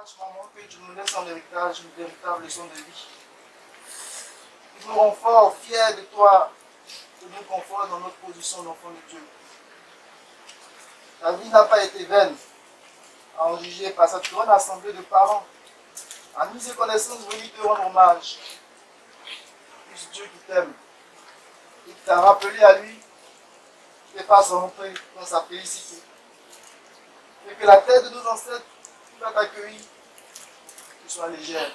Sache, maman, que tu nous laisses en héritage une véritable leçon de vie. Qui nous rend forts, fiers de toi, que nous conforte dans notre position d'enfant de Dieu. Ta vie n'a pas été vaine, à en juger par cette grande assemblée de parents, amis et connaissances venus te rendre hommage. Puisse Dieu qui t'aime et qui t'a rappelé à lui, te fasse rentrer dans sa félicité. Et que la tête de nos ancêtres qui va t'accueillir soit légère.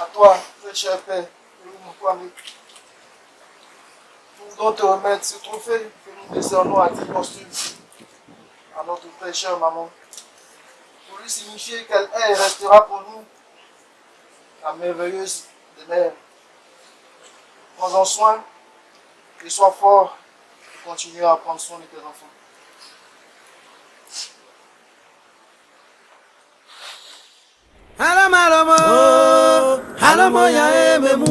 À toi, très cher Père, nous voulons te remettre ce trophée que nous décernons à tes posthumes, à notre très chère maman, pour lui signifier qu'elle est et restera pour nous la merveilleuse des mères. Prends-en soin et sois fort pour continuer à prendre soin de tes enfants. Alomo ya ememu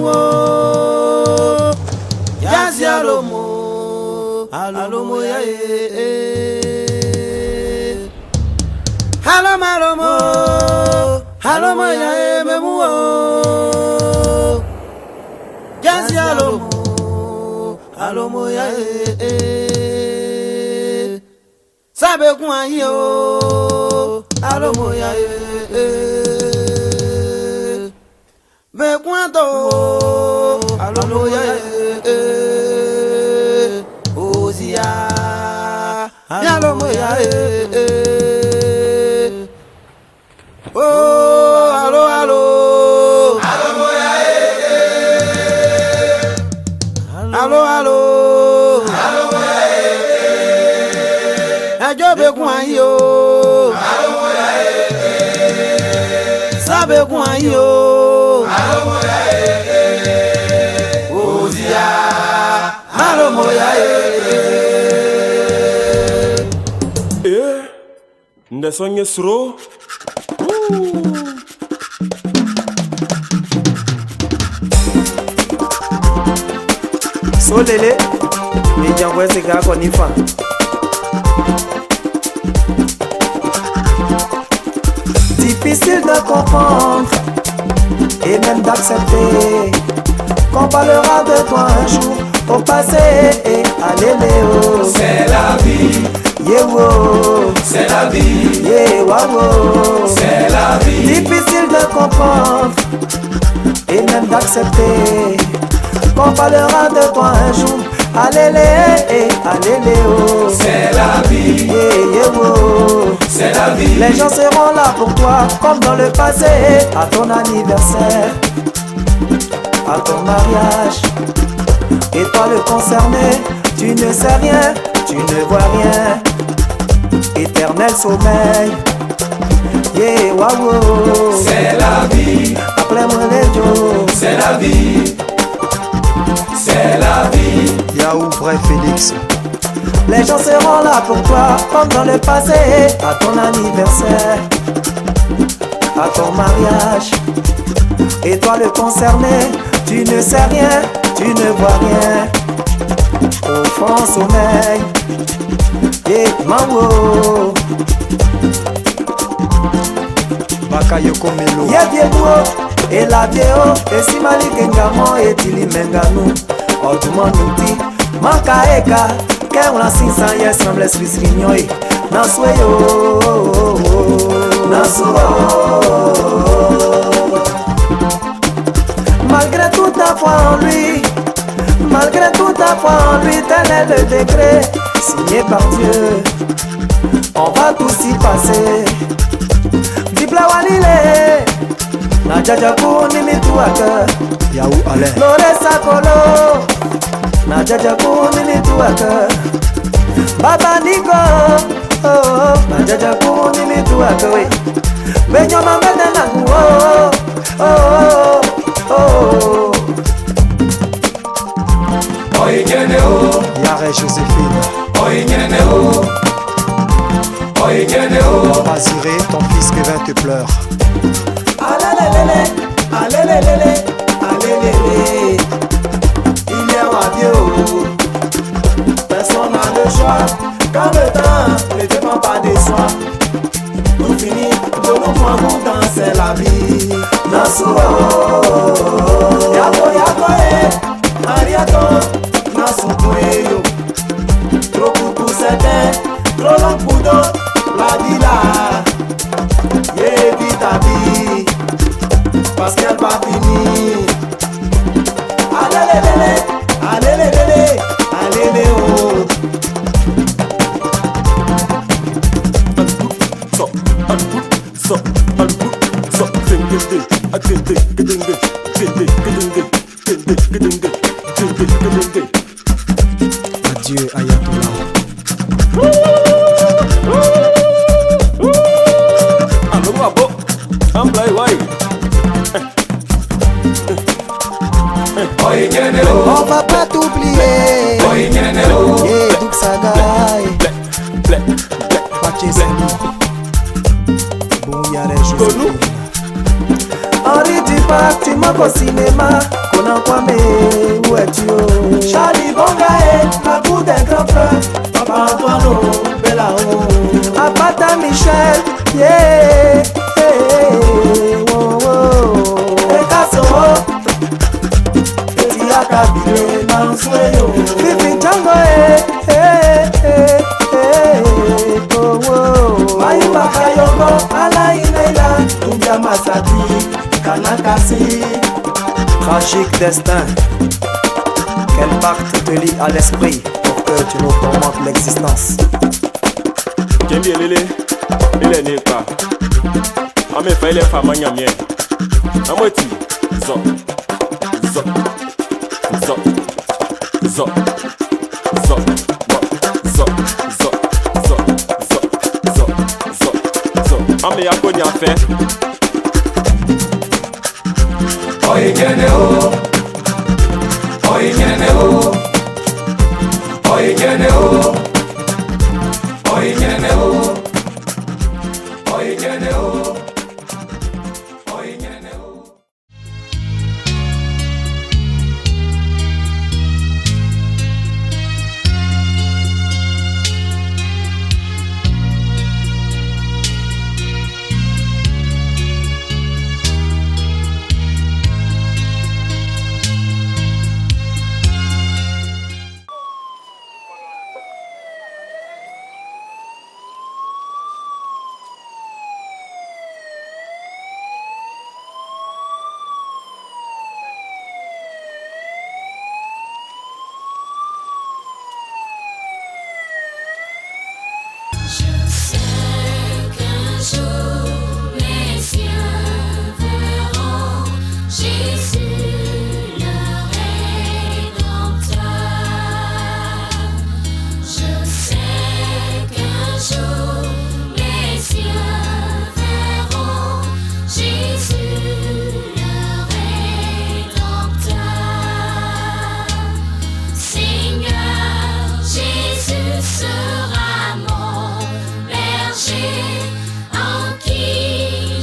yazi alomo ya alomo ya ememu yazi alomo ya sabe kun ayi o alomo ya me cuento alomo ya ozia alomo ya oh alo alomo ya alo alomo ya ajobe kun ayi o alomo ya sabe kun ayi o Ndesonye suro Solele Nijangwe sega konifa Difficile de comprendre et même d'accepter qu'on parlera de toi un jour au passé et allez Léo. C'est la vie, yeah wow. C'est la vie, yeah wow. C'est la vie. Difficile de comprendre et même d'accepter qu'on parlera de toi un jour. Allez Léo. C'est la vie, yeah wow. C'est la vie. Les gens seront là pour toi comme dans le passé. À ton anniversaire, à ton mariage. Et toi le concerné, tu ne sais rien, tu ne vois rien. Éternel sommeil, yeah wow. C'est la vie, appelez-moi les Joe. C'est la vie, c'est la vie. Yaou vrai Félix. Les gens seront là pour toi comme dans le passé. À ton anniversaire, à ton mariage. Et toi le concerné, tu ne sais rien, tu ne vois rien. Au fond sommeil, yeah mawo. Bakayoko Melo Yeah vieux et la vieux et si mali gengamo et tili mengano. Odumo nuti, manka eka. Ken la sinsa yes semble srisrinyoy. Nasweyo, nasuo. Malgré toute ta foi en lui, malgré toute ta foi en lui, tel est le décret signé par Dieu. On va tous y passer. Dibla walile, na jaja kuni mituaka. Yaou Alain Lore sakolo, na jaja kuni mituaka. Baba Nico, oh, na jaja kuni mituaka we. Benyo mambete na kuo, oh. Oh, Oyenyene o, Yare Joséphine oyenyene o, oyenyene o. Basiré, ton fils Kevin te pleure. alelelele, alelelele, alelele. Il est radieux. Personne n'a le choix. Quand le temps ne dépend pas de soi, tout que nous pouvons danser la vie. Nasuo, yako yako ariato, nasukueyo. Trop court pour certains, trop long pour d'autres. La vie là, vis ta vie, parce qu'elle va finir. Allez, oh. Adieu Ayatollah. On va pas t'oublier. Yeah, Douk Sagaï. Pache Sali. Bouyare Joséphine. Henri Dupac, tu manques au cinéma. Conan Kwame, où es-tu? Charlie Bongae, la cour des grands frères. Papa Antoine, Bellao. Apata Michel, yeah. Ekaso. Kabile Mansueyo Fifi Chango oh oh Mayu Bakayoko Ala Ineila Tumbia Masati Kanakasi. Tragique destin, quel pacte te lie à l'esprit pour que tu nous tourmentes l'existence. Kembi elele, ele nepa. Ame fa ele fa manya mien. Amoti, zo, zo, zo, zo, zo, zo, zo, zo, zo, zo, zo, zo. Ame yako ni afe. Oye nyene o, oye nyene o, oye nyene o, oye nyene o, oye nyene o, oye nyene o. Je sais qu'un jour les siens verront Jésus le Rédempteur. Je sais qu'un jour les siens verront Jésus le Rédempteur. Seigneur, Jésus sera mon berger en qui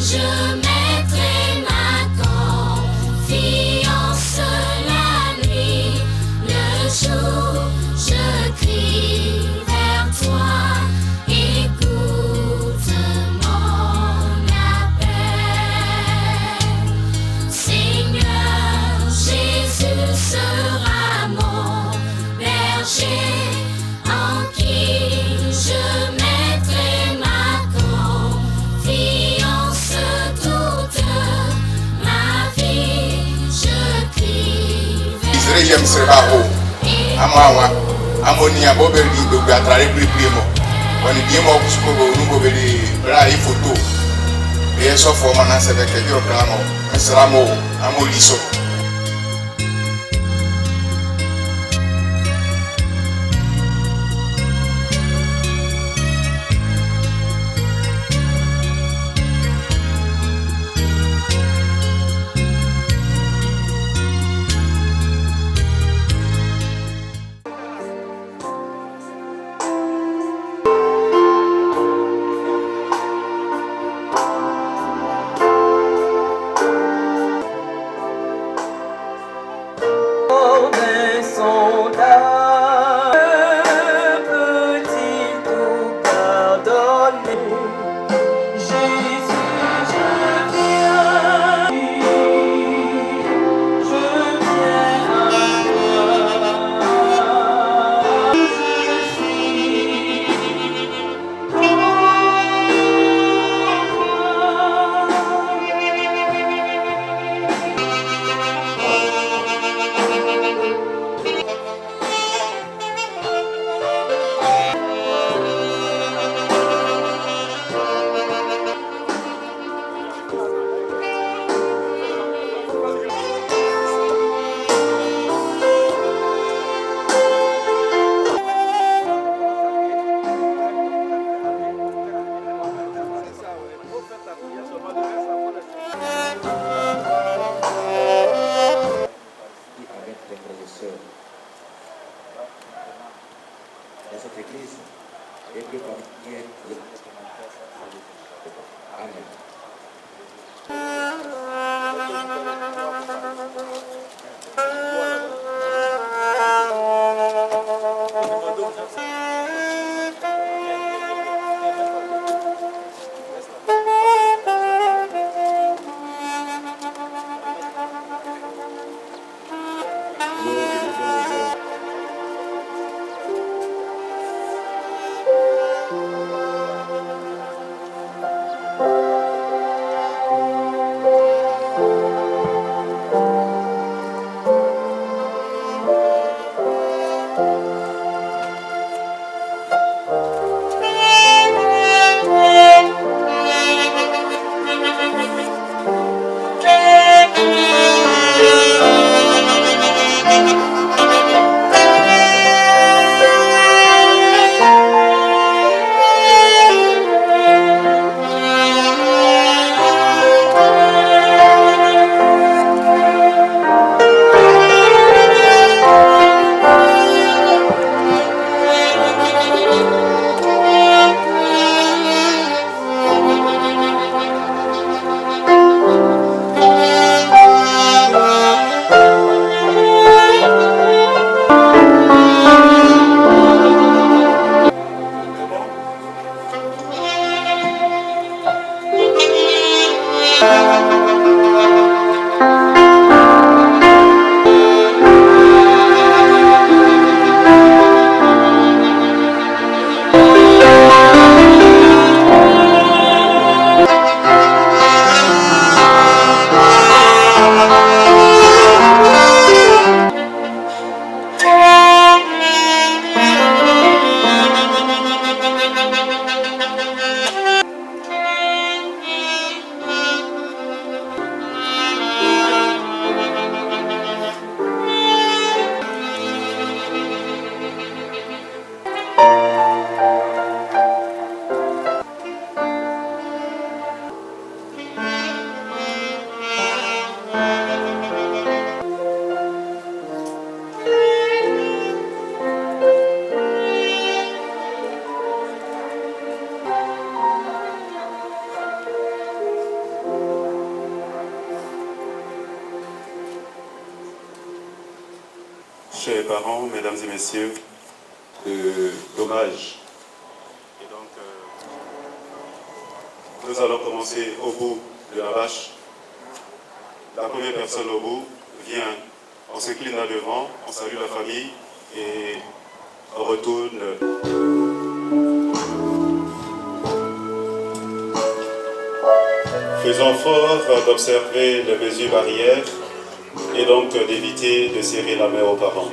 je mettrai ma confiance la nuit, le jour je crie vers toi, écoute mon appel. Seigneur, Jésus sera mon berger en qui je mettrai ma confiance toute ma vie. Je crie vers Israel sera ho amawa amoni abobeli do gatrare primo woni biemo kusuko go nugo beli bra i photo e so fo mana se be ke yo klamo esramo amoliso. Chers parents, mesdames et messieurs, d'hommage. Et donc, nous allons commencer au bout de la vache. La première personne au bout vient, on s'incline là devant, on salue la famille et on retourne. Faisons fort d'observer les mesures barrières et donc d'éviter de serrer la main aux parents.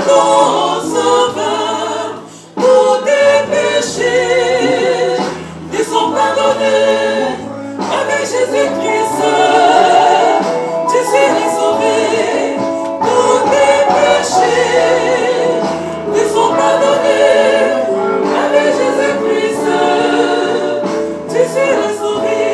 pardon sauveur pour tes péchés. Ils sont pardonnés avec Jésus-Christ. Tu seras sauvé pour tes péchés. Ils sont pardonnés avec Jésus-Christ. Tu seras sauvé.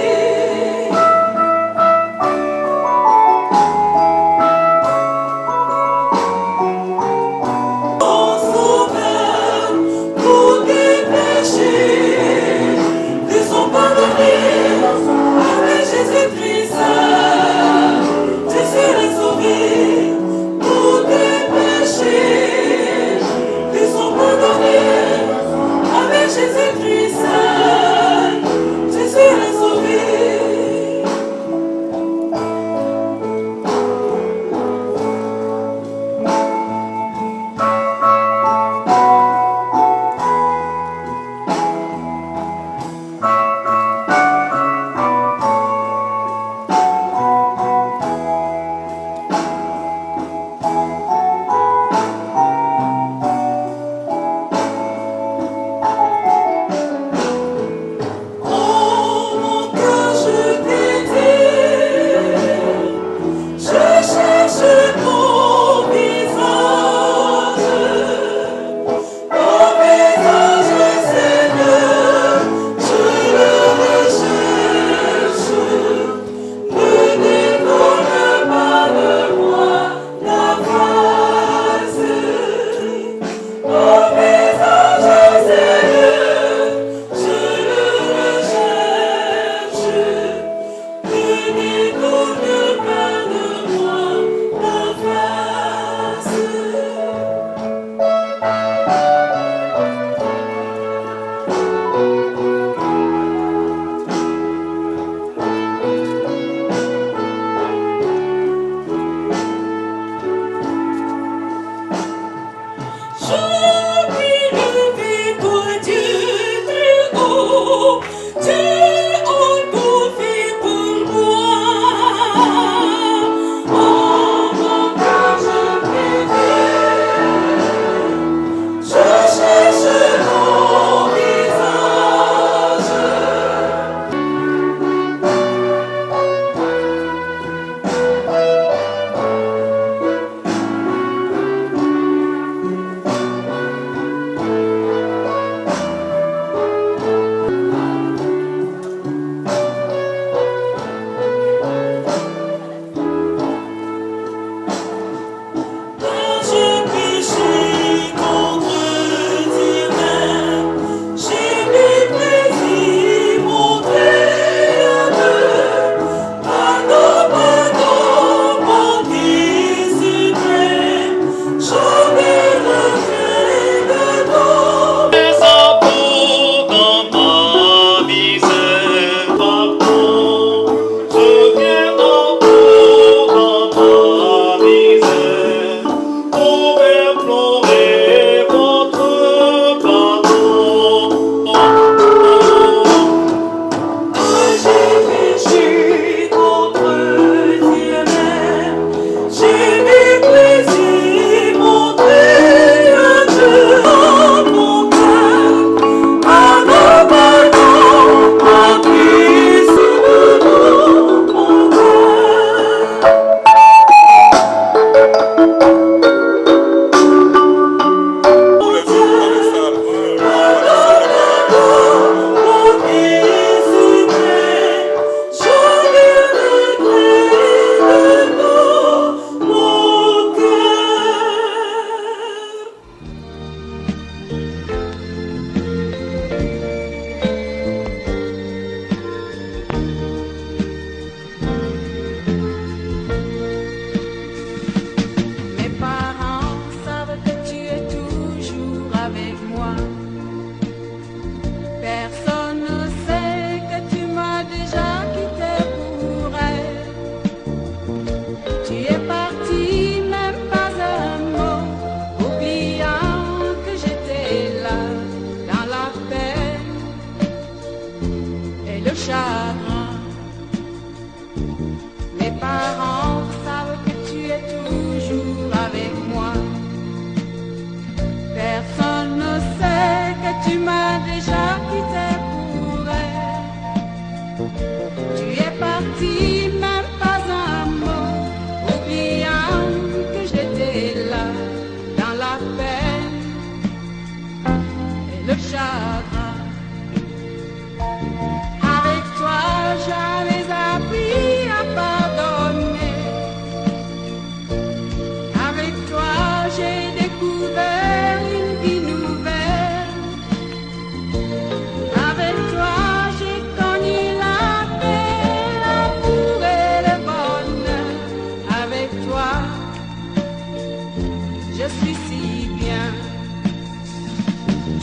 je suis si bien.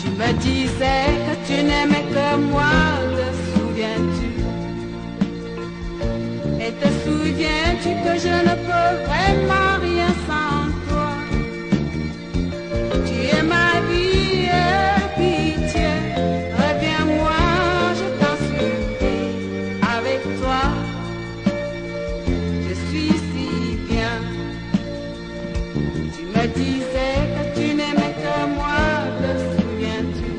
Tu me disais que tu n'aimais que moi, te souviens-tu? Et te souviens-tu que je ne peux vraiment rien sans toi? Tu es ma vie, pitié, reviens-moi, je t'en supplie. Avec toi, je suis si bien. Tu me disais que tu n'aimais que moi, te souviens-tu?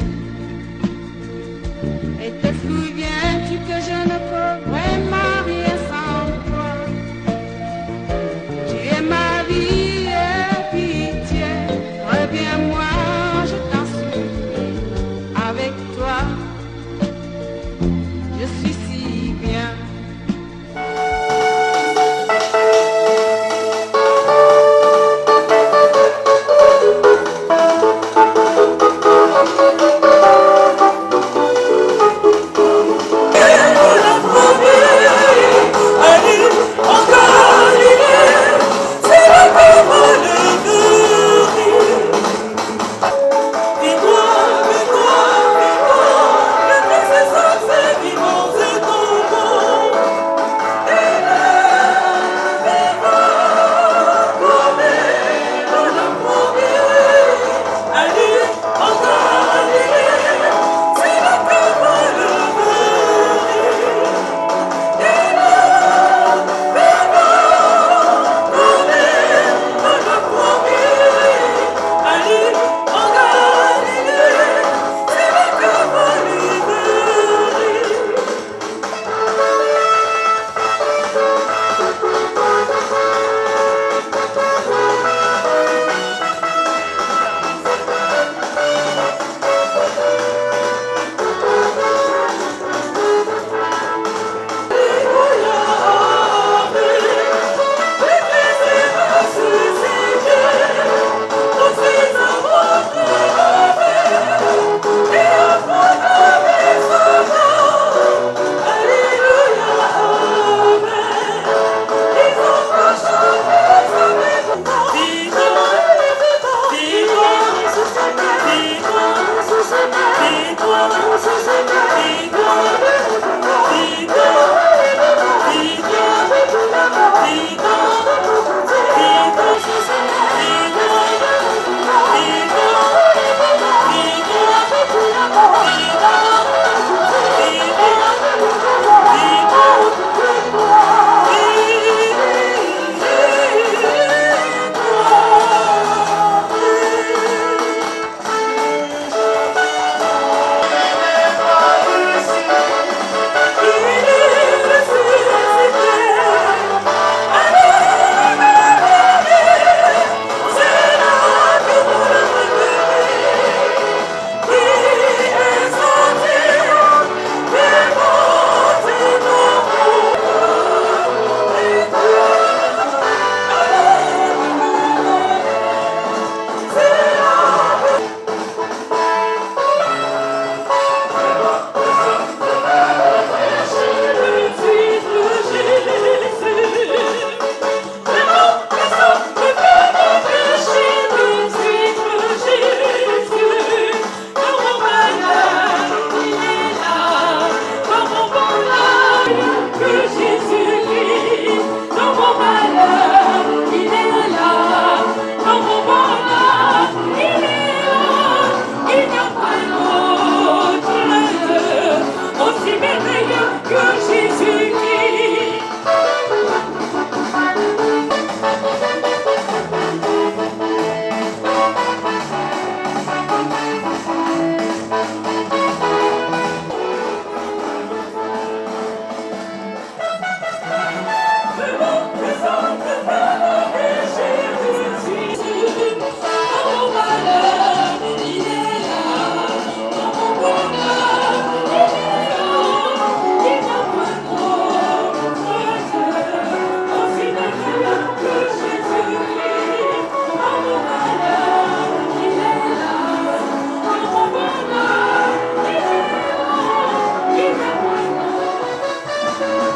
Et te souviens-tu que je ne peux vraiment rien sans toi? Tu es ma vie, pitié, reviens-moi, je t'en supplie. Avec toi, je suis si bien.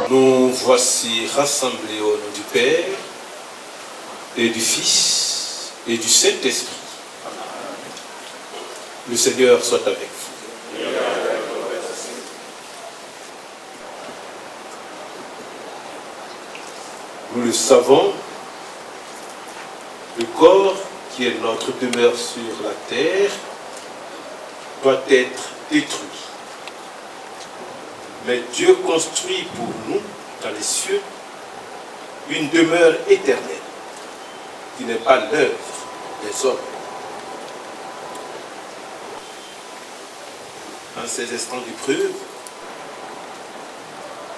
Nous voici rassemblés au nom du Père et du Fils et du Saint-Esprit. Le Seigneur soit avec vous. Nous le savons, le corps qui est notre demeure sur la terre doit être détruit. Mais Dieu construit pour nous, dans les cieux, une demeure éternelle qui n'est pas l'œuvre des hommes. En ces instants d'épreuve,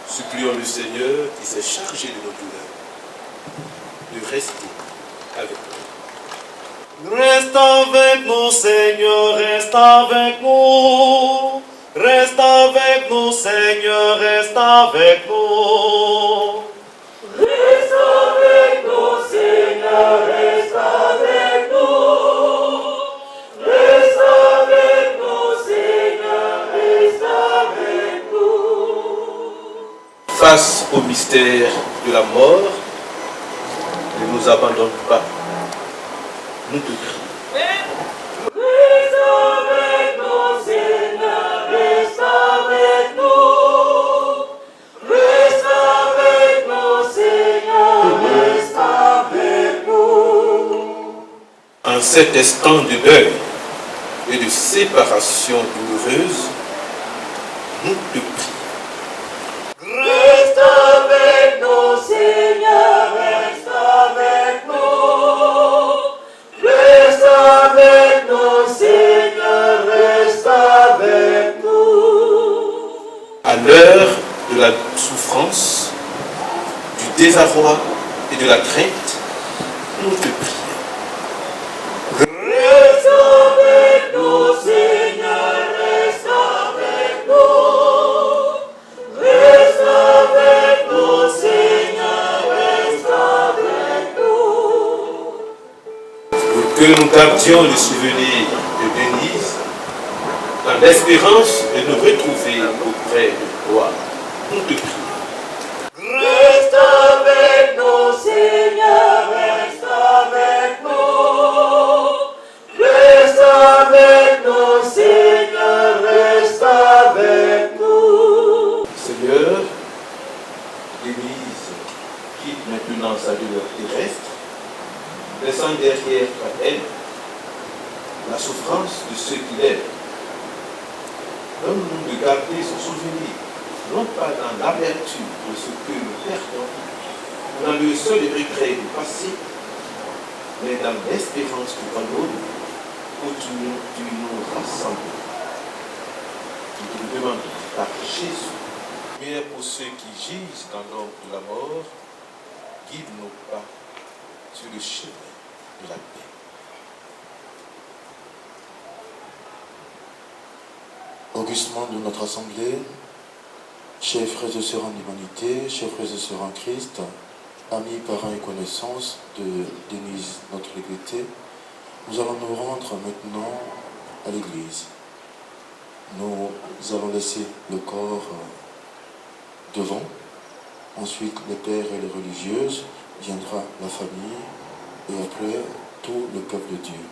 supplions le Seigneur qui s'est chargé de nos douleurs de rester avec nous. Reste avec nous, Seigneur, reste avec nous. Reste avec nous, Seigneur, reste avec nous. Reste avec nous, Seigneur, reste avec nous. Reste avec nous, Seigneur, reste avec nous. Face au mystère de la mort, ne nous abandonne pas. Nous te prions. Reste avec nous, Seigneur, reste avec nous. Reste avec nous, Seigneur, reste avec nous. En cet instant de deuil et de séparation douloureuse, nous te prions. Reste avec nous, Seigneur, reste avec nous. Reste avec nous, Seigneur, reste avec nous. À l'heure de la souffrance, du désarroi et de la crainte, nous te prions. Reste avec nous, Seigneur, reste avec nous. Reste avec nous, Seigneur, reste avec nous. Pour que nous gardions le souvenir de Denise, dans l'espérance de nous retrouver auprès de toi, nous te prions. Reste avec nous, Seigneur, reste avec nous. Reste avec nous, Seigneur, reste avec nous. Seigneur, l'Église quitte maintenant sa demeure terrestre, laissant derrière elle la souffrance de ceux qui l'aiment. Donne-nous de garder ce souvenir, non pas dans l'amertume de ce que nous perdons, dans le seul regret du passé, mais dans l'espérance du royaume où tu nous rassembles. Nous te le demandons par Jésus. Mais pour ceux qui gisent dans l'ombre de la mort, guide nos pas sur le chemin de la paix. Augustement de notre assemblée, chers frères et sœurs en humanité, chers frères et sœurs en Christ, amis, parents et connaissances de Denise, notre regrettée, nous allons nous rendre maintenant à l'église. Nous allons laisser le corps devant, ensuite les pères et les religieuses, viendra la famille et après tout le peuple de Dieu.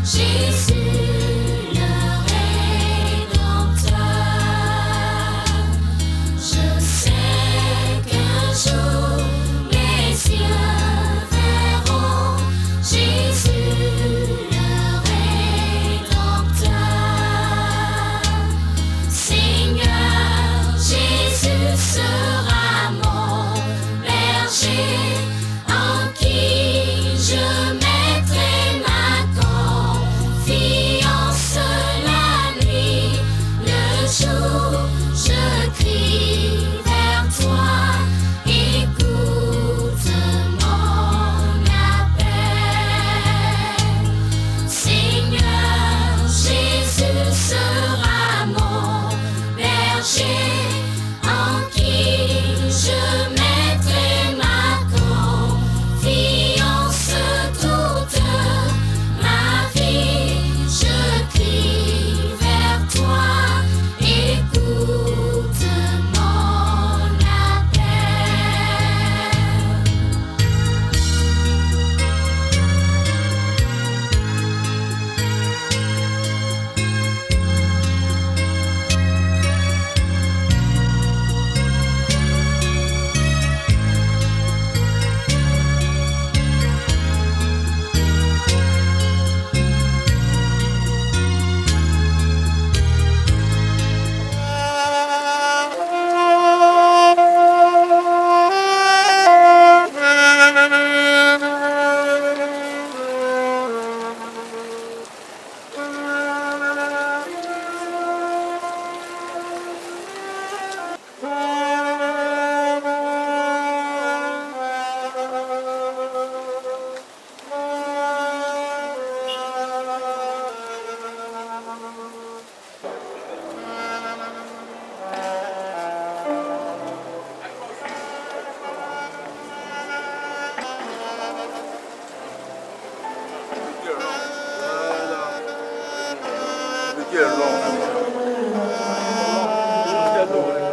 Jésus, le Rédempteur. est long. Je t'ai adoré.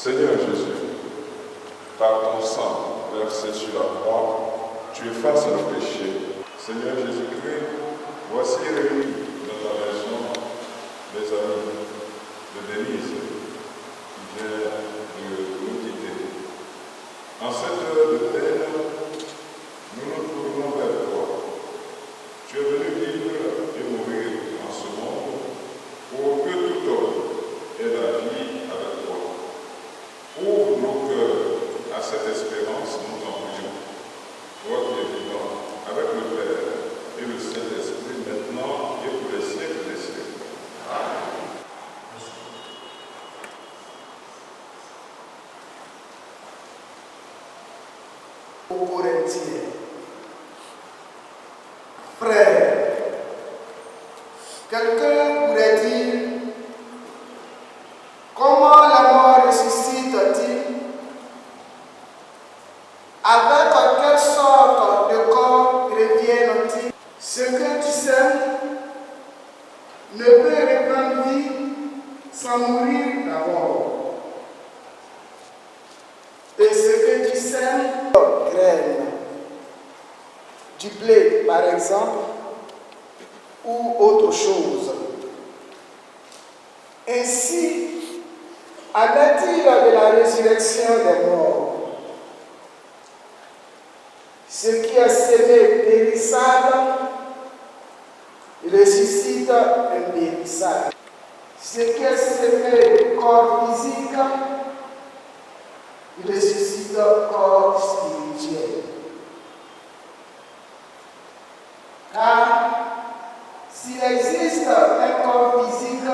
Seigneur Jésus, par ton sang versé sur la croix, tu effaces nos péchés. Seigneur Jésus-Christ, voici réunis dans ta maison mes amis de Denise qui vient de nous quitter. En cette heure de peine, nous nous tournons vers toi. Tu es venu vivre et mourir en ce monde pour que tout homme ait la vie avec toi. Ouvre nos cœurs à cette espérance, nous en prions. Toi qui es vivant avec le Père et le Saint-Esprit, maintenant et pour les siècles des siècles. Amen. Aux Corinthiens, frères, quelqu'un pourrait dire comment la mort ressuscite-t-il? Avec quelle sorte de corps reviennent-ils? Ce que tu sèmes ne peut reprendre vie sans mourir d'abord. Et ce que tu sèmes, graines, du blé par exemple, ou autre chose. Ainsi, en est-il de la résurrection des morts? Ce qui est semé périssable ressuscite impérissable. Ce qui est semé corps physique ressuscite corps spirituel. Car s'il existe un corps physique,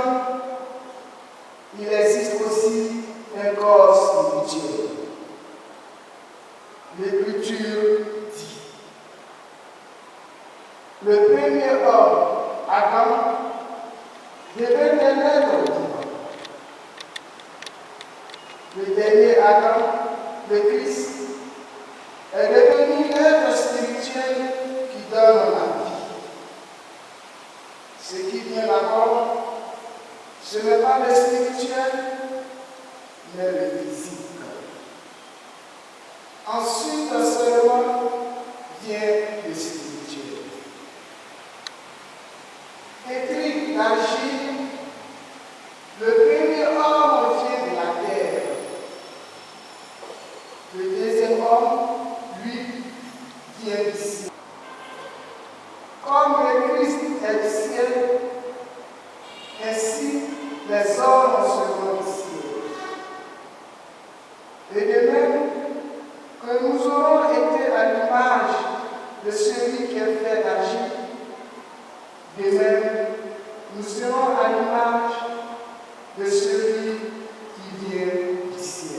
il existe aussi un corps spirituel. L'Écriture dit: le premier homme, Adam, devait naître vivant. Le dernier Adam, le Christ, est devenu l'être spirituel qui donne la vie. Ce qui vient d'abord, ce n'est pas le spirituel, mais le physique. Ensuite seulement vient le spirituel. Écrit d'argile, le premier homme vient de la terre. Le deuxième homme, lui, vient du ciel. Comme le Christ est du ciel, ainsi les hommes seront du ciel. Et de même que nous aurons été à l'image de celui qui est fait d'argile, de même nous serons à l'image de celui qui vient du ciel.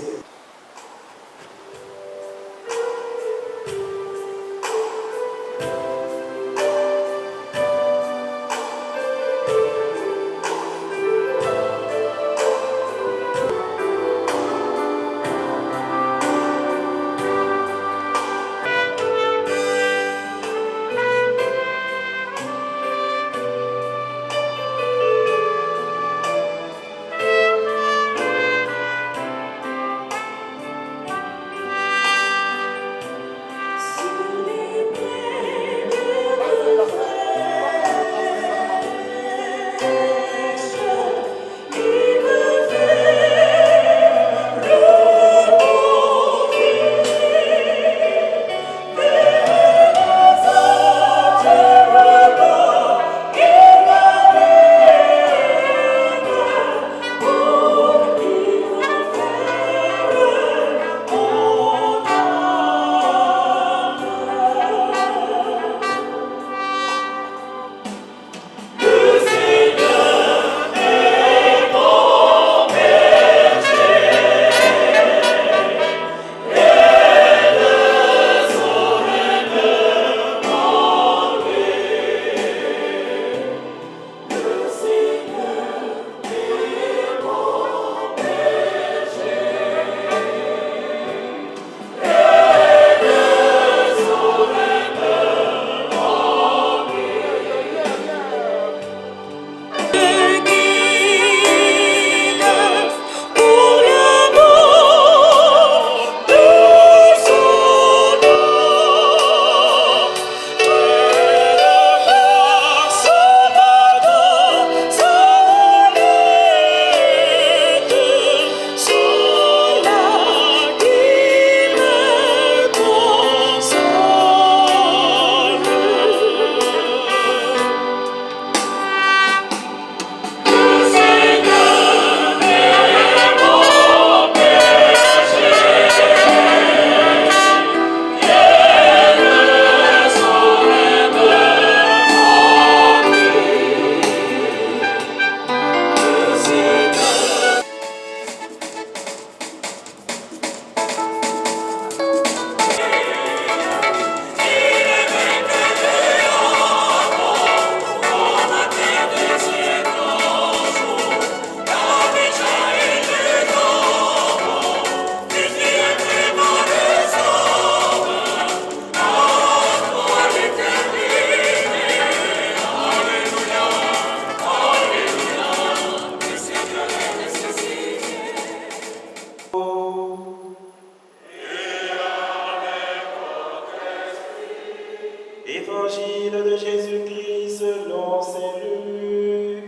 de Jésus-Christ selon saint Luc.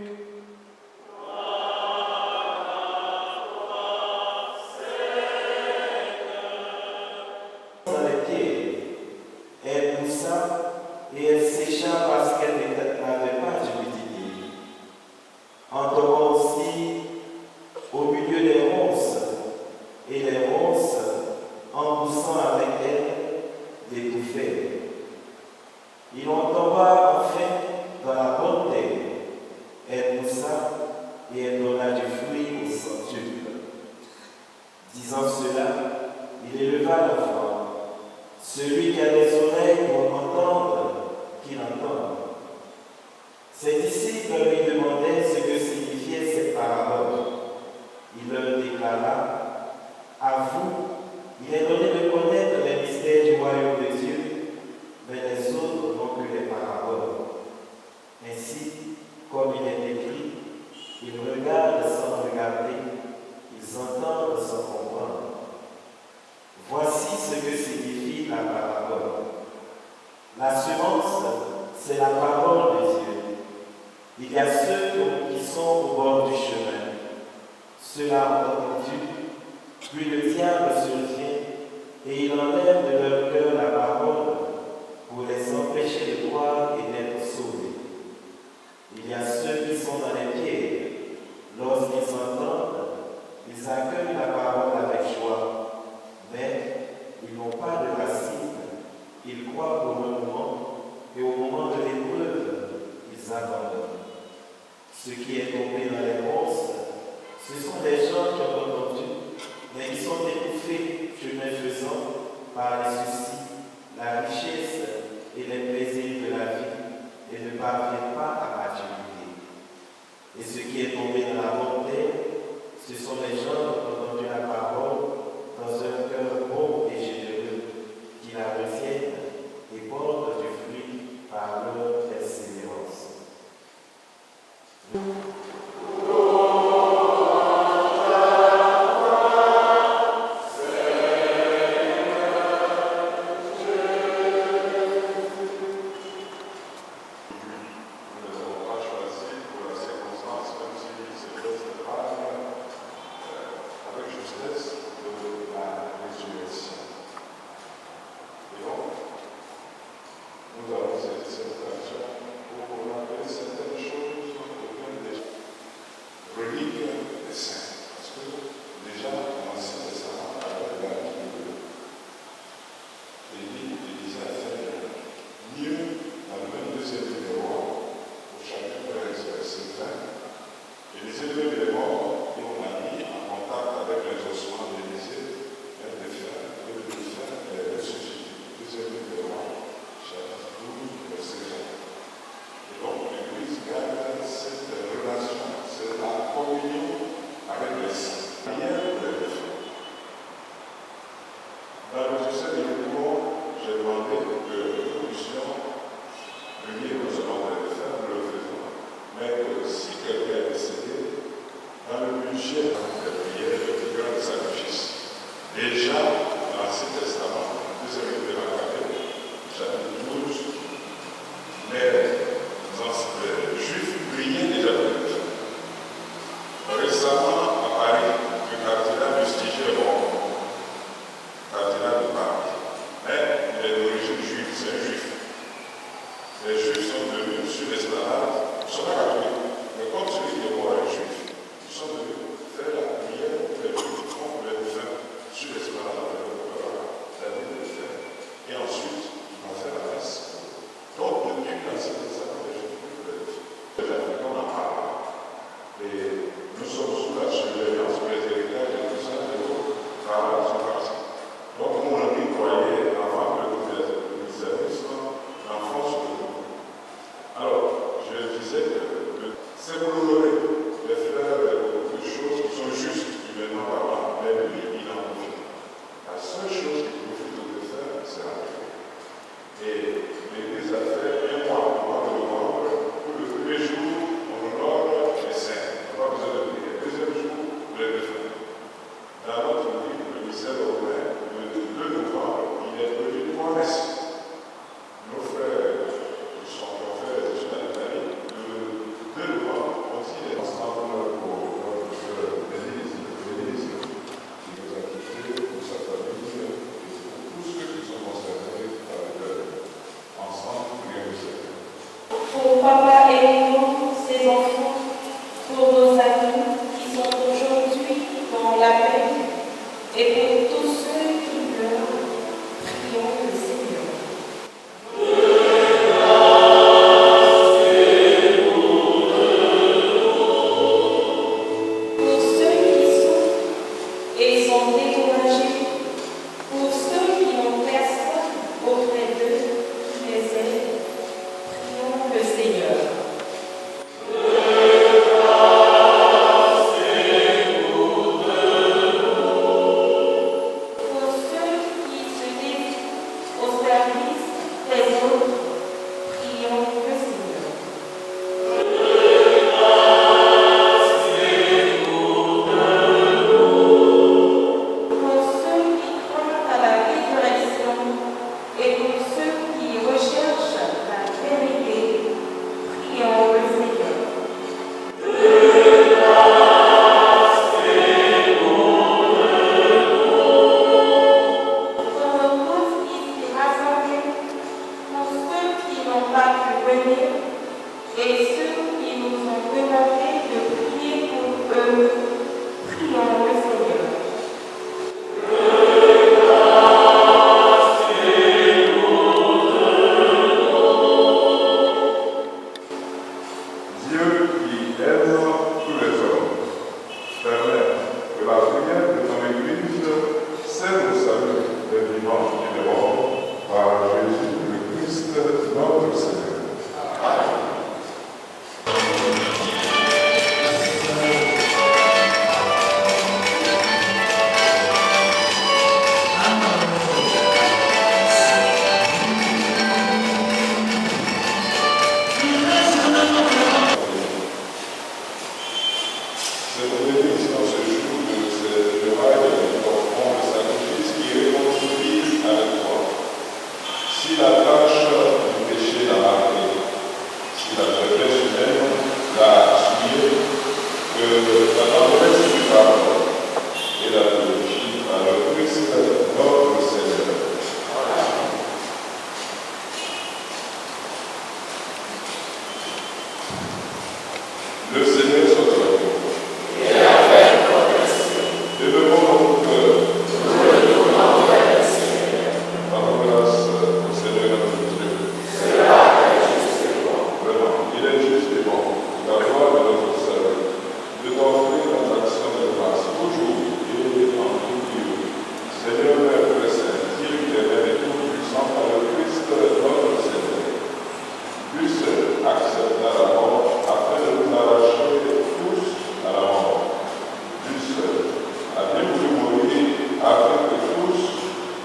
Dans les pieds, elle poussa et elle sécha parce qu'elle n'avait pas d'humidité. En tombant aussi au milieu des ronces, et les ronces, en poussant avec elle, l'étouffaient. Il en tomba enfin dans la bonne terre. Elle poussa et elle donna du fruit au centuple. Disant cela, il éleva la voix. Celui qui a des oreilles pour entendre, qu'il entende. Ses disciples lui demandaient ce que signifiaient ces paroles. Il leur déclara, à vous, il est donné de connaître les mystères du royaume de Dieu, mais les autres n'ont que les paraboles. Ainsi, comme il est écrit, ils regardent sans regarder, ils entendent sans comprendre. Voici ce que signifie la parabole. La semence, c'est la parole de Dieu. Il y a ceux qui sont au bord du chemin. Ceux-là ont entendu, puis le diable survient et il enlève de leur cœur la parole pour les empêcher de croire et d'être sauvés. Il y a ceux qui sont dans les pierres. Lorsqu'ils entendent, ils accueillent la parole avec joie, mais ils n'ont pas de racines. Ils croient pour le moment et au moment de l'épreuve, ils abandonnent. Ce qui est tombé dans les ronces, ce sont des gens qui ont entendu, mais qui sont étouffés, chemin faisant, par les soucis, la richesse et les plaisirs de la vie, et ne parviennent pas à maturité. Et ce qui est tombé dans la bonne terre, ce sont les gens qui ont entendu la parole dans un cœur bon et généreux, qui la retiennent et portent du fruit par leur persévérance. Nos frères qui sont Seigneur Père très saint, Dieu qui est bien et tout puissant par le Christ notre Seigneur, puisse accepter la mort afin de nous arracher tous à la mort, puisse a bien voulu mourir afin que tous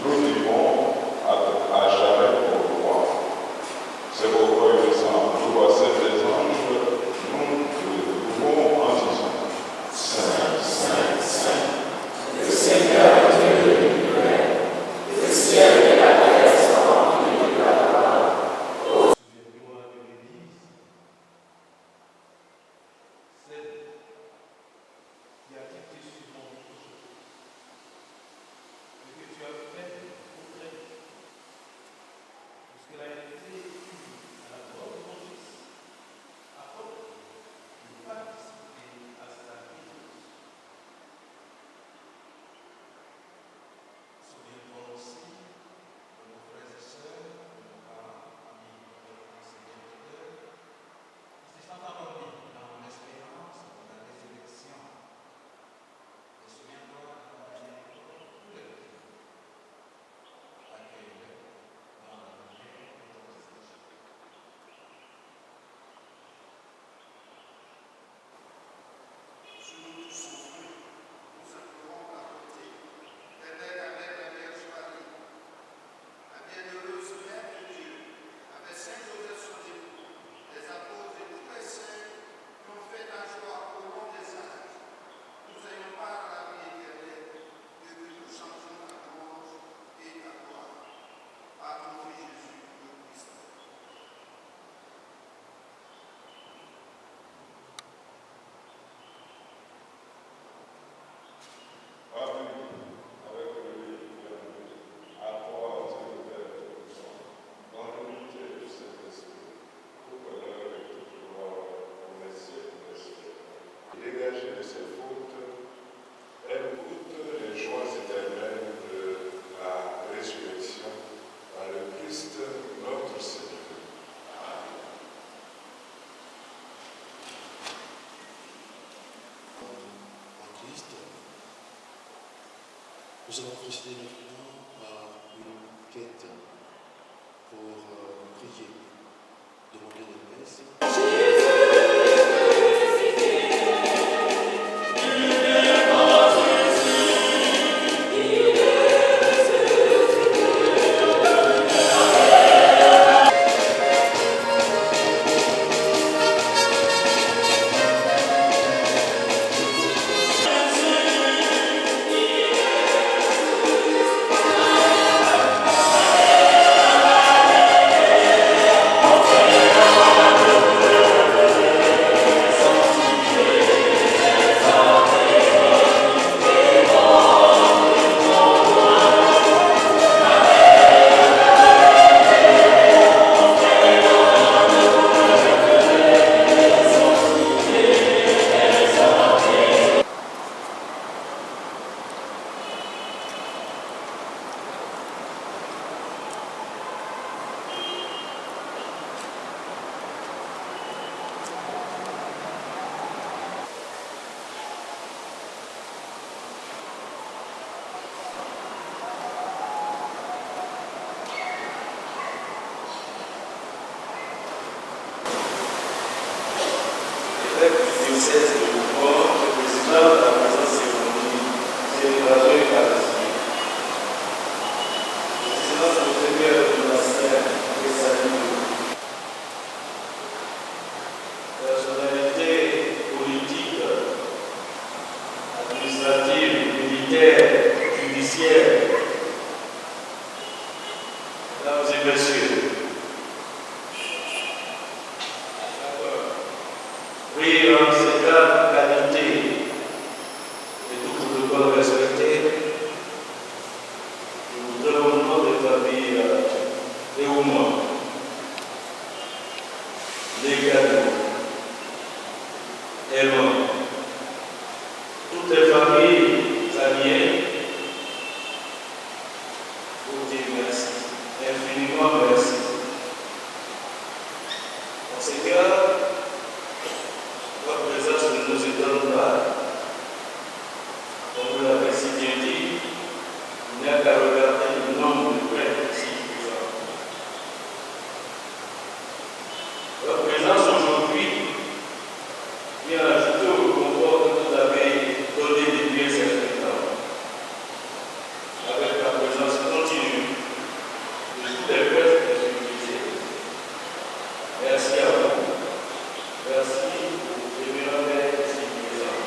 nous vivons à jamais pour toi. C'est pourquoi il descend, nous voici les anges, nous pouvons en disant Saint, Saint, Saint, le Seigneur Dieu de l'univers, le ciel et la terre sont remplis de ta gloire. Souviens-toi de l'Église, celle qui a quitté sur mon projet, et que tu as fait auprès d'elle, puisqu'elle a été à la mort de mon fils, afin de participer à sa vie. Souviens-toi aussi de nos frères et sœurs, de nos parents, amis, enseignants, qui se sont endormis dans l'espérance de la résurrection. Et souviens-toi de tous les chrétiens. Accueille-les dans la lumière de ton visage. Sur nous tous sans fruit, nous implorons la bonté d'Éternel avec la Vierge Marie, la bienheureuse Mère de Dieu, avec Saint Joseph son époux, les apôtres et tous les saints qui ont fait ta joie au long des âges. Nous ayons part à la vie éternelle, et que nous changeons ta louange et ta gloire. Par ton Fils Jésus le Christ. Amen. Avec le bienvenu, à toi, Dieu Père Tout-Puissant, dans l'unité du Saint-Esprit, tout honneur et toute gloire pour les siècles des siècles. Dégagé de ses fautes, elle goûte les joies éternelles de la résurrection par le Christ notre Seigneur. Amen. En Christ, nous allons procéder maintenant à une quête pour prier, demander des messes. Comme vous l'avez si bien dit, n'a qu'à regarder le nombre de prêtres ici présents. Leur présence aujourd'hui vient ajouter au confort que vous avez donné depuis un certain temps, avec la présence continue de tous les prêtres de l'Église. Merci à vous. Merci aux révérends pères ici présents.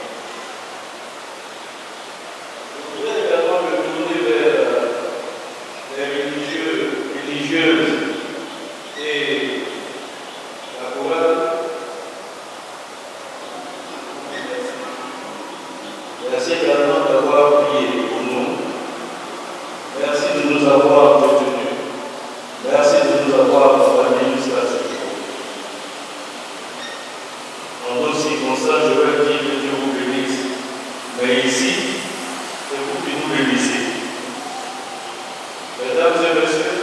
Je voudrais également me tourner vers les religieuses et la chorale. Merci également d'avoir prié pour nous. Merci de nous avoir soutenus. Merci de nous avoir accompagnés jusqu'à ce jour. En d'autres circonstances, je vais dire que Dieu vous bénisse. Mais ici, c'est vous qui nous bénissez. Mesdames et messieurs,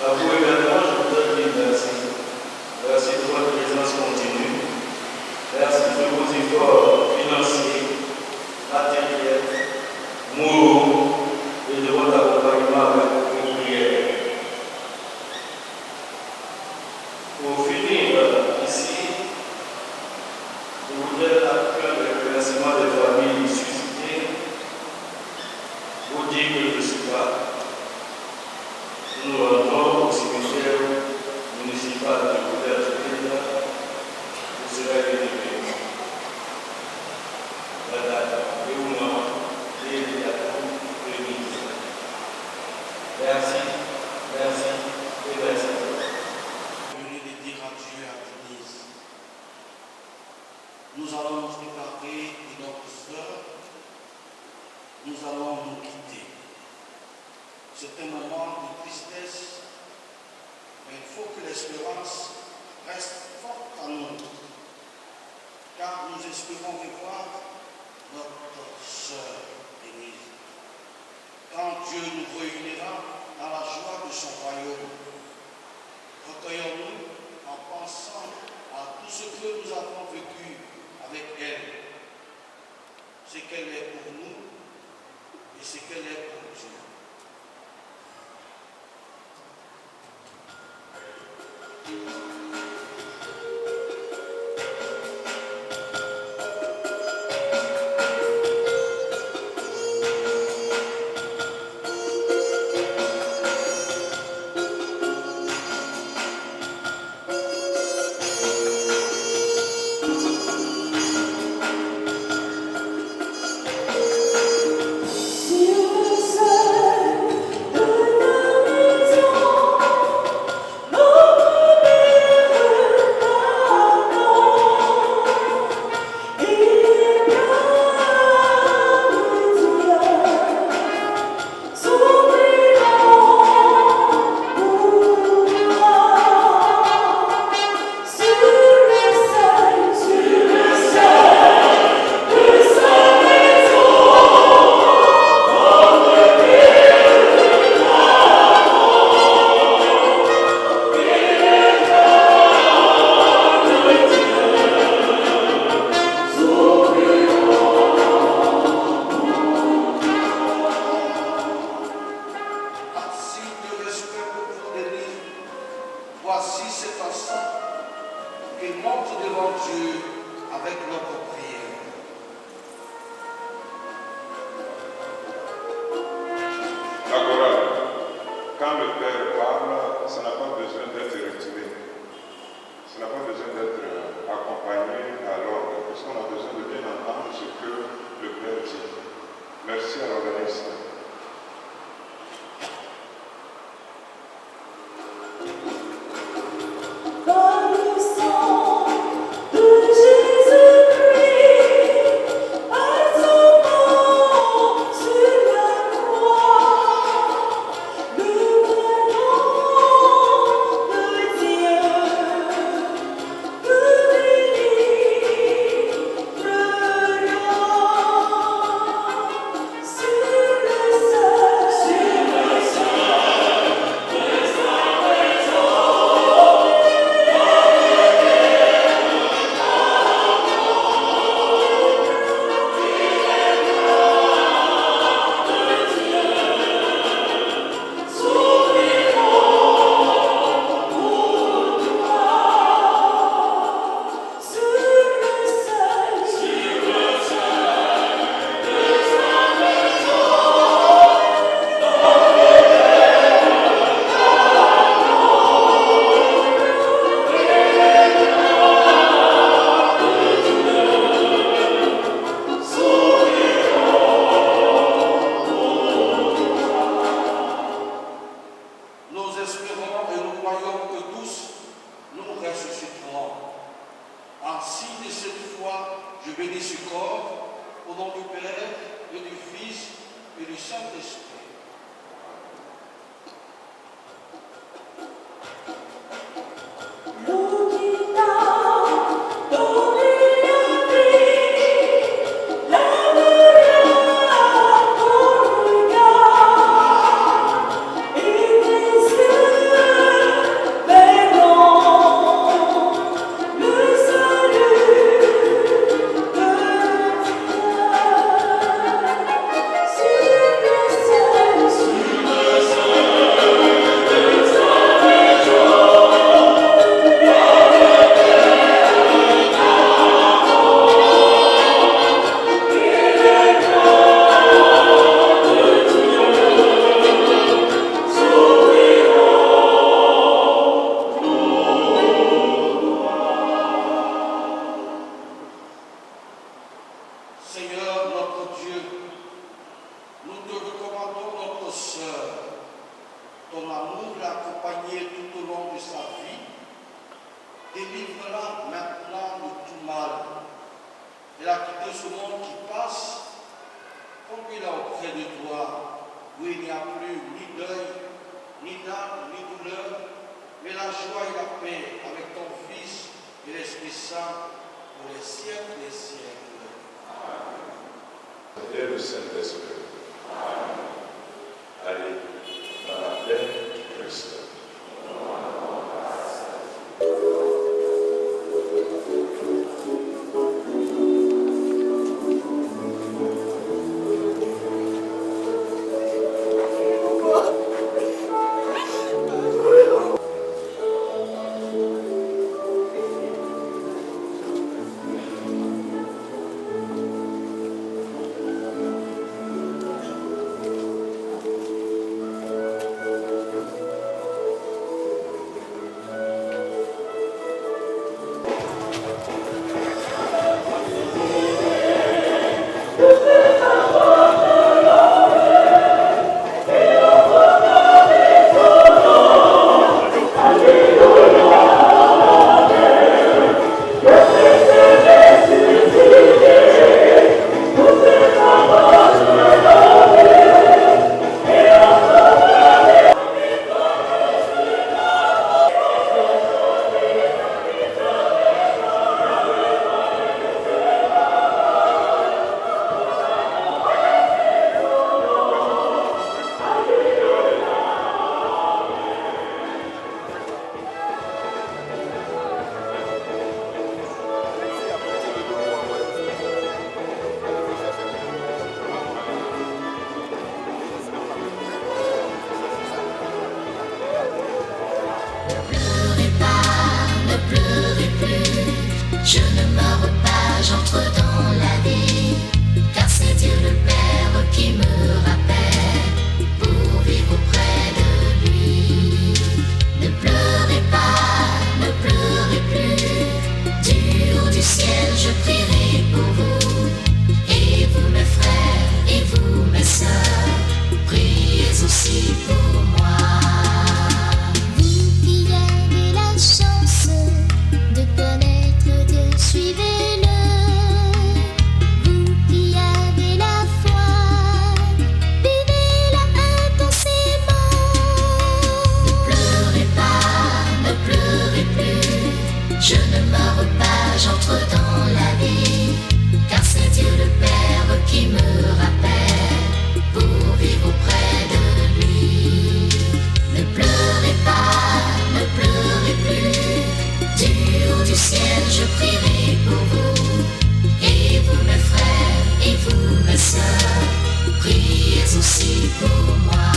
à vous également, je voudrais dire merci. Merci de votre présence continue. Merci de vos efforts financiers, matériels, moraux et de votre accompagnement avec vos prières. Pour finir ici, je voudrais, après le remerciement des familles suscitées, vous dire que je suis pas. Nous rentrons au cimetière municipal de Couverture. Vous serez bénis. Madame, Léonard, Léliatou, Lémise. Merci, merci et merci. Venez de dire adieu à Denise. Nous allons nous préparer et notre sœur, nous allons nous quitter. C'est un moment de tristesse, mais il faut que l'espérance reste forte en nous, car nous espérons revoir notre sœur Denise. Quand Dieu nous réunira dans la joie de son royaume, recueillons-nous en pensant à tout ce que nous avons vécu avec elle, ce qu'elle est pour nous et ce qu'elle est pour Dieu. Voici cet instant qui monte devant Dieu avec notre prière. La chorale, quand le Père parle, ça n'a pas besoin d'être retiré. Ça n'a pas besoin d'être accompagné à l'ordre, puisqu'on a besoin de bien entendre ce que le Père dit. Merci à l'organisme. Sur Délivre-la maintenant de tout mal. Elle a quitté ce monde qui passe. Conduis-la auprès de toi, où il n'y a plus ni deuil, ni larmes, ni douleur, mais la joie et la paix avec ton Fils et l'Esprit Saint pour les siècles des siècles. Et le Saint-Esprit. Allez, dans la paix du Christ. Je ne meurs pas, j'entre dans la vie, car c'est Dieu le Père qui me rappelle pour vivre auprès de lui. Ne pleurez pas, ne pleurez plus, du haut du ciel je prierai pour vous. Et vous mes frères, et vous mes sœurs, priez aussi pour moi. Vous qui avez la chance de connaître Dieu, suivez-le. Vous qui avez la foi, vivez-la intensément. Ne pleurez pas, ne pleurez plus, je ne meurs pas, j'entre dans la vie, car c'est Dieu le Père qui me rappelle pour vivre auprès de lui. Ne pleurez pas, ne pleurez plus, du haut du ciel je prierai pour vous. Et vous mes frères, et vous mes sœurs, priez aussi pour moi.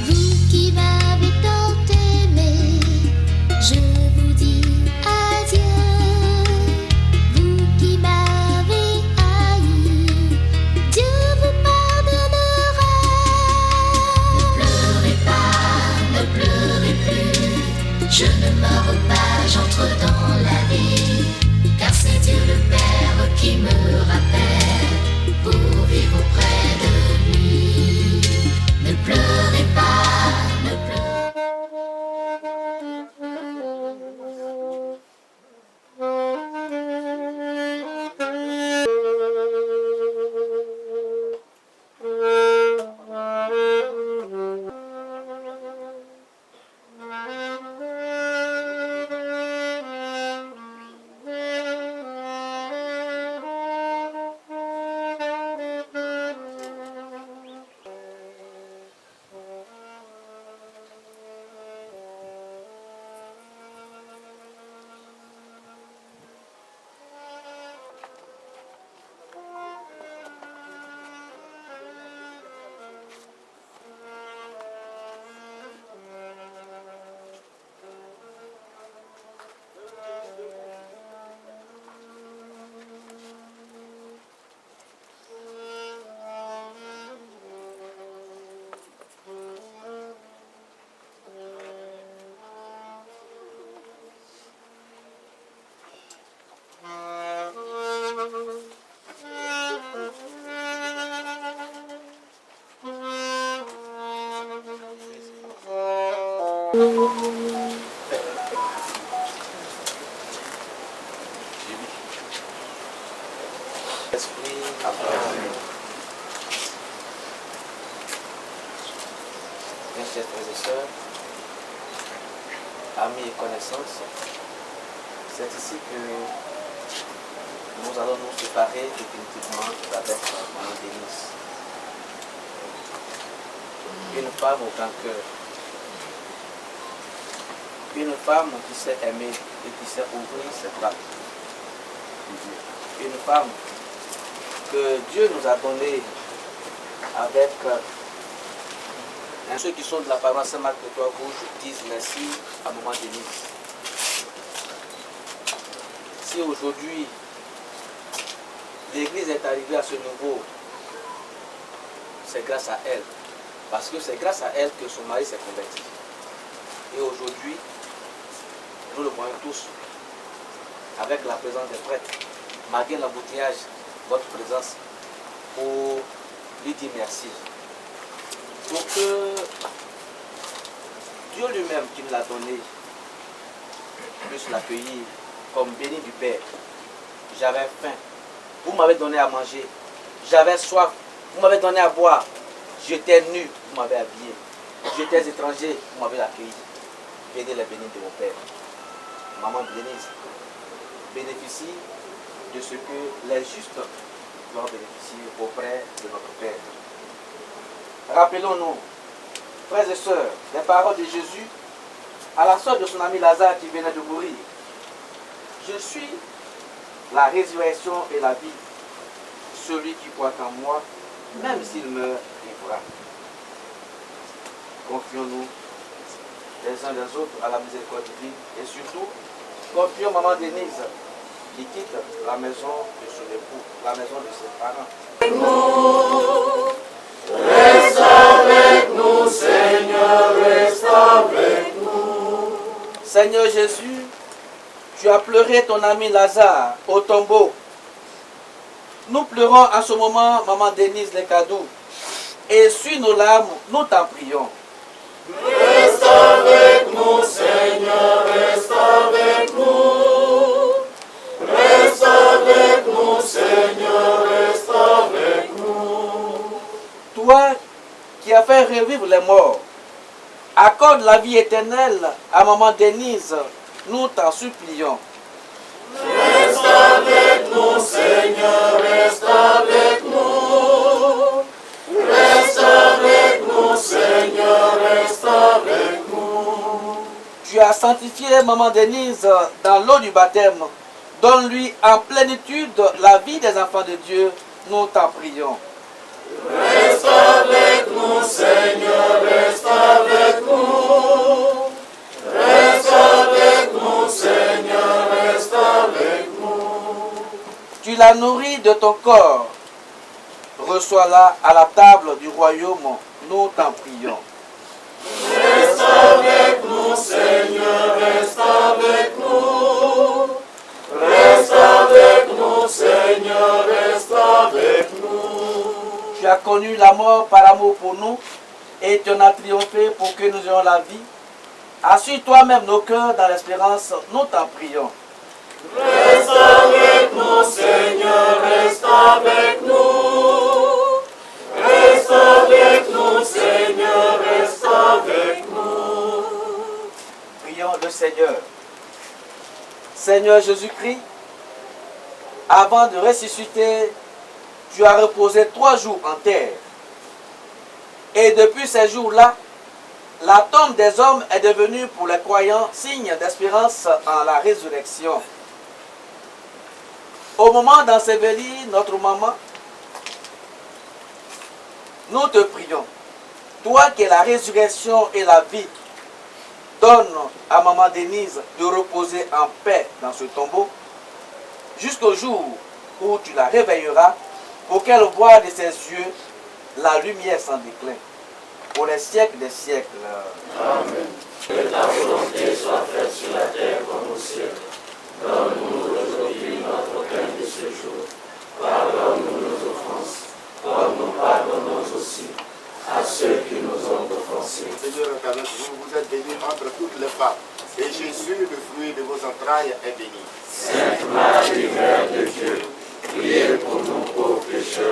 Vous qui m'avez tant aimé, je vous dis adieu. Vous qui m'avez haï, Dieu vous pardonnera. Ne pleurez pas, ne pleurez plus, je ne meurs pas, j'entre dans la vie, car c'est Dieu le Père qui me rappelle pour vivre auprès de lui. Ne pleurez pas, ne Bien, chers frères et sœurs, amis et connaissances, c'est ici que nous allons nous séparer définitivement avec Maman Denise. Une femme au grand cœur. Une femme qui sait aimer et qui sait ouvrir ses bras. Une femme que Dieu nous a donnée avec ceux qui sont de la paroisse Saint-Marc de Trois-Rouges disent merci à Maman Denise. Si aujourd'hui l'Église est arrivée à ce niveau, c'est grâce à elle. Parce que c'est grâce à elle que son mari s'est converti. Et aujourd'hui, nous le voyons tous, avec la présence des prêtres, malgré l'embouteillage, votre présence, pour lui dire merci. Pour que Dieu lui-même qui nous l'a donné puisse l'accueillir comme béni du Père. J'avais faim, vous m'avez donné à manger. J'avais soif, vous m'avez donné à boire. J'étais nu, vous m'avez habillé. J'étais étranger, vous m'avez accueilli. Venez les bénis de mon Père. Maman Denise bénéficie de ce que les justes doivent bénéficier auprès de notre Père. Rappelons-nous, frères et sœurs, les paroles de Jésus à la sœur de son ami Lazare qui venait de mourir. Je suis la résurrection et la vie. Celui qui croit en moi, même s'il meurt, vivra. Confions-nous les uns les autres à la miséricorde divine et surtout, confions Maman Denise qui quitte la maison de son époux, la maison de ses parents. Reste avec nous, Seigneur, reste avec nous. Seigneur Jésus, tu as pleuré ton ami Lazare au tombeau. Nous pleurons à ce moment, Maman Denise Lekadou. Et suis nos larmes, nous t'en prions. Reste avec nous, Seigneur, reste avec nous. Reste avec nous, Seigneur, reste avec nous. Toi qui as fait revivre les morts, accorde la vie éternelle à Maman Denise, nous t'en supplions. Reste avec nous, Seigneur, reste avec nous. Reste avec nous, Seigneur, reste avec nous. Tu as sanctifié Maman Denise dans l'eau du baptême. Donne-lui en plénitude la vie des enfants de Dieu, nous t'en prions. Reste avec nous, Seigneur, reste avec nous. Reste avec nous, Seigneur, reste avec nous. Tu l'as nourrie de ton corps. Reçois-la à la table du royaume, nous t'en prions. Reste avec nous, Seigneur, reste avec nous. Reste avec nous, Seigneur, reste avec nous. Tu as connu la mort par amour pour nous et tu en as triomphé pour que nous ayons la vie. Assure toi-même nos cœurs dans l'espérance, nous t'en prions. Reste avec nous, Seigneur, reste avec nous. Reste avec nous, Seigneur, reste avec nous. Prions le Seigneur. Seigneur Jésus-Christ, avant de ressusciter, tu as reposé 3 jours en terre. Et depuis ces jours-là, la tombe des hommes est devenue pour les croyants signe d'espérance en la résurrection. Au moment d'ensevelir notre maman, nous te prions, toi qui es la résurrection et la vie, donne à Maman Denise de reposer en paix dans ce tombeau jusqu'au jour où tu la réveilleras pour qu'elle voie de ses yeux la lumière sans déclin pour les siècles des siècles. Amen. Que ta volonté soit faite sur la terre comme au ciel. Donne-nous aujourd'hui notre pain de ce jour. Pardonne-nous nos offenses, comme nous pardonnons aussi à ceux qui nous ont offensés. Seigneur, avec vous, vous êtes bénie entre toutes les femmes. Et Jésus, le fruit de vos entrailles, est béni. Sainte Marie, Mère de Dieu, priez pour nous pauvres pécheurs,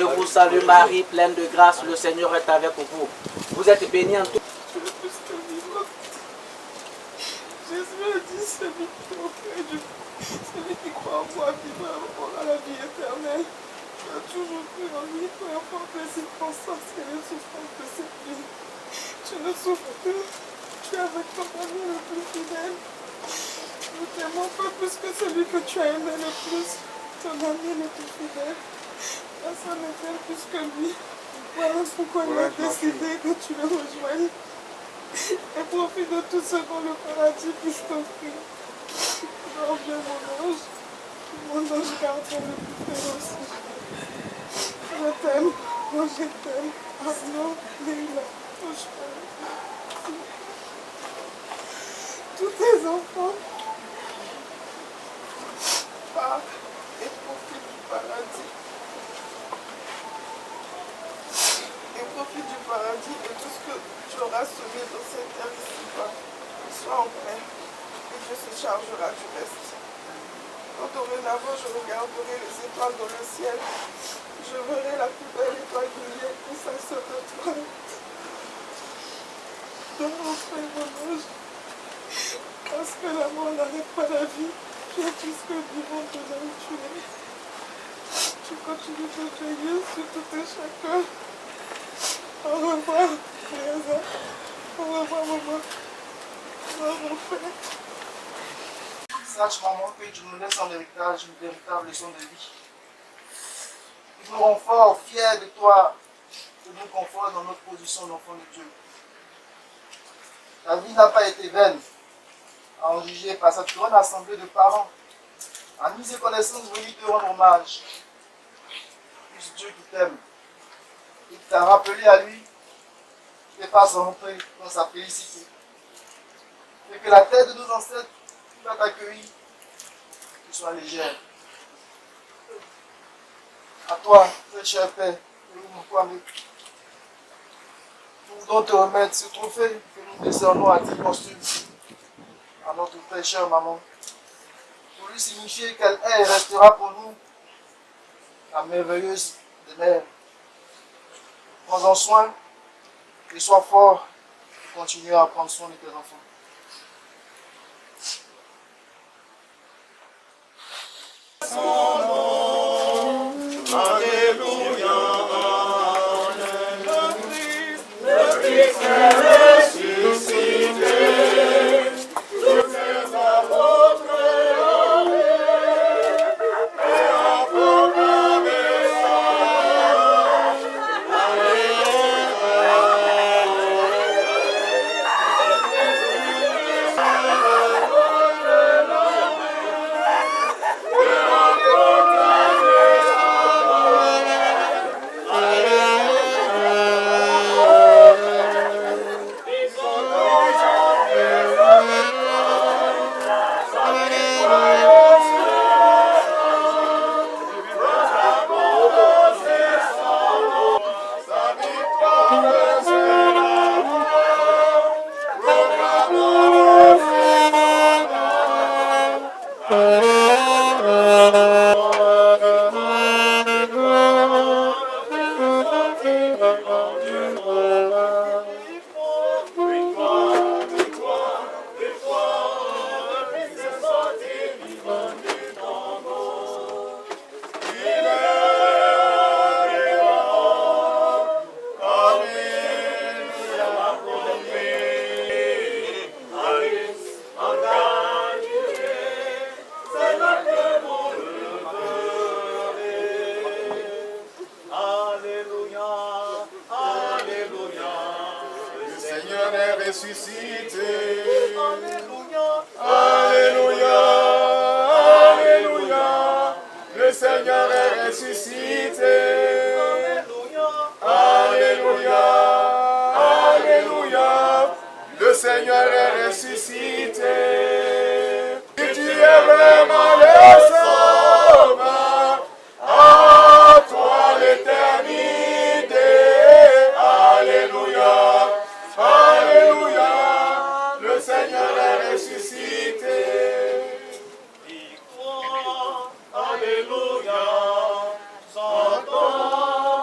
Je vous salue Marie, pleine de grâce, le Seigneur est avec vous. Vous êtes bénie en tout. Jésus a dit, celui qui auprès de celui qui croit en moi vivra aura la vie éternelle. Tu as toujours cru en lui, peu importe les circonstances et les souffrances de cette vie. Tu ne souffres plus. Tu es avec ton ami le plus fidèle. Nous t'aimons pas plus que celui que tu as aimé le plus. Ton ami le plus fidèle. Personne ne t'aime plus que lui. Voilà pourquoi il a décidé que tu le rejoignes. Et profite de tout ce dont le paradis puisse t'offrir. Dors bien mon ange gardien le plus féroce. Je t'aime, moi je t'aime. Arnaud, Leila, tous tes enfants, pars et profite du paradis. Et profite du paradis et tout ce que tu auras semé dans cette terre ici-bas. Sois en paix et Dieu se chargera du reste. Quand dorénavant je regarderai les étoiles dans le ciel, je verrai la plus belle étoile briller et ça sera toi. Dors en paix mon ange, parce que la mort n'arrête pas la vie. Tu es tout ce que le vivant te donne, tu es. Tu continues de veiller sur tout et chacun. Au revoir, Teresa. Au revoir, maman. Au revoir, mon père. Sache, maman, que tu nous laisses en héritage une véritable leçon de vie. Qui nous rend forts, fiers de toi, de nous conforter dans notre position d'enfant de Dieu. Ta vie n'a pas été vaine, à en juger par cette grande assemblée de parents, amis et connaissances venus te rendre hommage. Puisse Dieu qui t'aime et qui t'a rappelé à lui, te fasse rentrer dans sa félicité. Et que la tête de nos ancêtres qui va t'accueillir soit légère. À toi, très cher Père, nous voulons te remettre ce trophée que nous décernons à titre posthume à notre très chère maman, pour lui signifier qu'elle est et restera pour nous la merveilleuse des mères. Prends-en soin et sois fort pour continuer à prendre soin de tes enfants. Son nom, Alléluia, le Christ est ressuscité, tous ses apôtres et en proclamé Alléluia, Satan.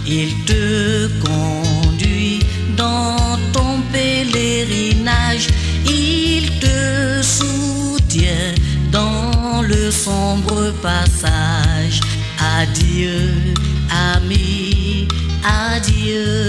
Il te conduit dans ton pèlerinage, il te soutient dans le sombre passage. Adieu, ami, adieu.